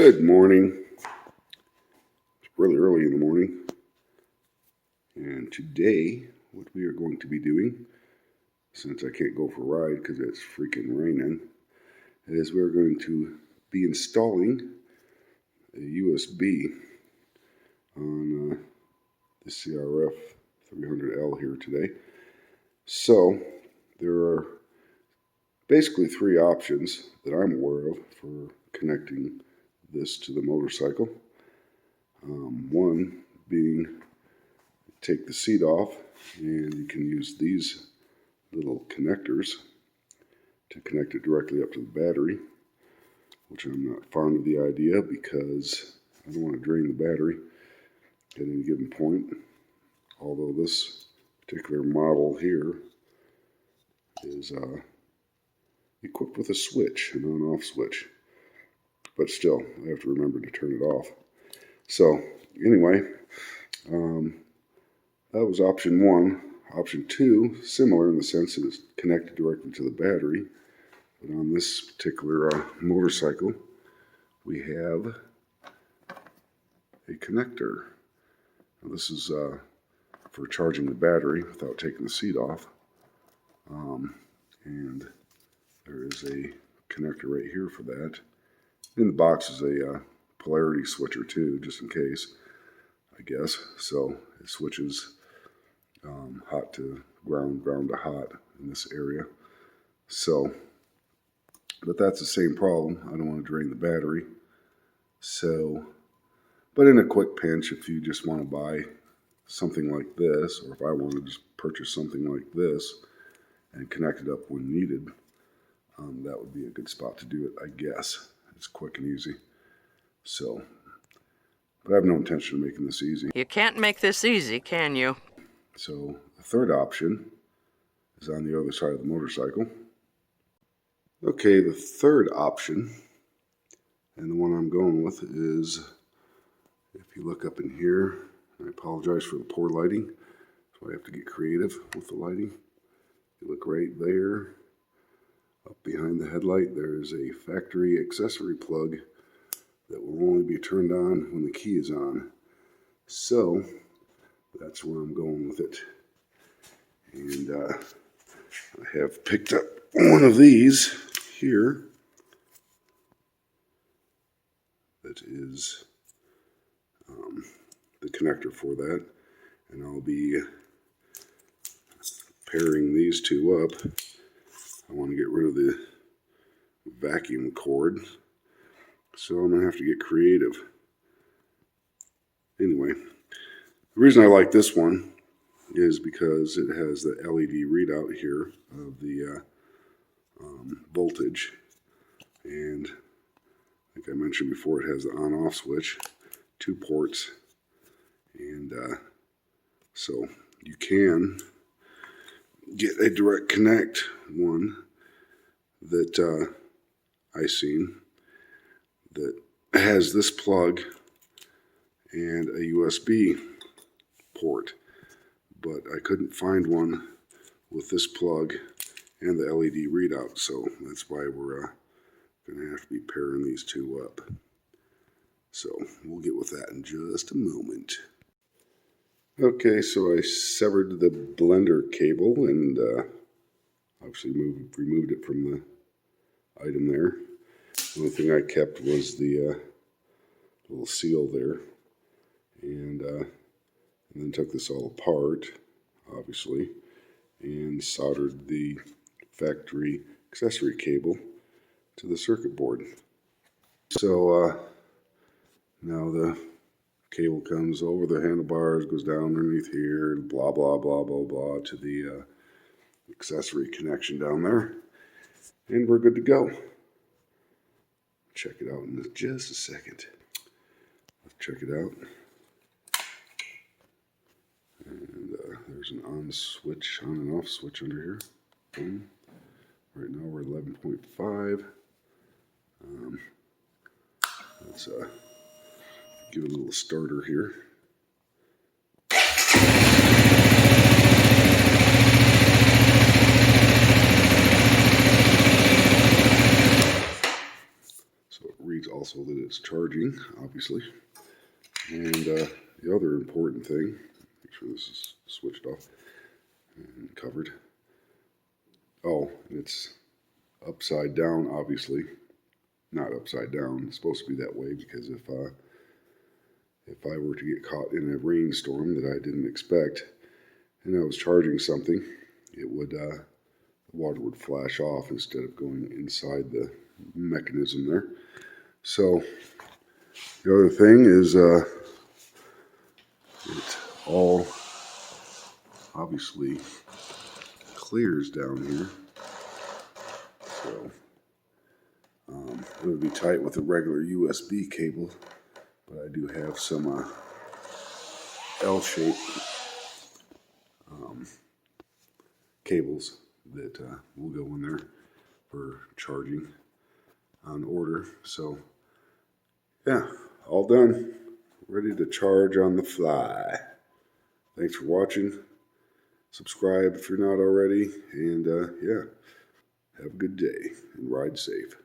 Good morning. It's really early in the morning. And today, what we are going to be doing, since I can't go for a ride because it's freaking raining, is we're going to be installing a USB on the CRF 300L here today. So, there are basically three options that I'm aware of for connecting this to the motorcycle. One being take the seat off and you can use these little connectors to connect it directly up to the battery, which I'm not fond of the idea because I don't want to drain the battery at any given point, although this particular model here is equipped with a switch, an on-off switch. But still, I have to remember to turn it off. So, anyway, that was option one. Option two, similar in the sense that it's connected directly to the battery. But on this particular motorcycle, we have a connector. Now, this is for charging the battery without taking the seat off. And there is a connector right here for that. In the box is a polarity switcher too, just in case, I guess. So it switches hot to ground, ground to hot in this area. So, but that's the same problem. I don't want to drain the battery. So, but in a quick pinch, if you just want to buy something like this, or if I want to just purchase something like this and connect it up when needed, that would be a good spot to do it, I guess. It's quick and easy. So, but I have no intention of making this easy. You can't make this easy, can you? So, the third option is on the other side of the motorcycle. Okay, the third option, and the one I'm going with, is if you look up in here, I apologize for the poor lighting, so I have to get creative with the lighting. You look right there. Up behind the headlight, there is a factory accessory plug that will only be turned on when the key is on. So, that's where I'm going with it. And I have picked up one of these here. That is the connector for that. And I'll be pairing these two up. I want to get rid of the vacuum cord, so I'm going to have to get creative. Anyway, the reason I like this one is because it has the LED readout here of the voltage, and like I mentioned before, it has the on-off switch, 2 ports, and so you can get a direct connect one that I seen that has this plug and a USB port, but I couldn't find one with this plug and the LED readout, so that's why we're going to have to be pairing these two up. So we'll get with that in just a moment. Okay, so I severed the blender cable and obviously removed it from the item there. The only thing I kept was the little seal there, and then took this all apart, obviously, and soldered the factory accessory cable to the circuit board. So now the cable comes over the handlebars, goes down underneath here, blah, blah, blah, blah, blah, to the accessory connection down there. And we're good to go. Check it out in just a second. Let's check it out. And there's an on and off switch under here. Boom. Right now we're at 11.5. Let's give it a little starter here. also that it's charging, obviously. And the other important thing, make sure this is switched off and covered. Oh, it's upside down, obviously. Not upside down. It's supposed to be that way because if I were to get caught in a rainstorm that I didn't expect and I was charging something, it would the water would flash off instead of going inside the mechanism there. So the other thing is it all obviously clears down here. So it would be tight with a regular USB cable, but I do have some L-shaped cables that will go in there for charging on order. So yeah, all done. Ready to charge on the fly. Thanks for watching. Subscribe if you're not already. And yeah, have a good day and ride safe.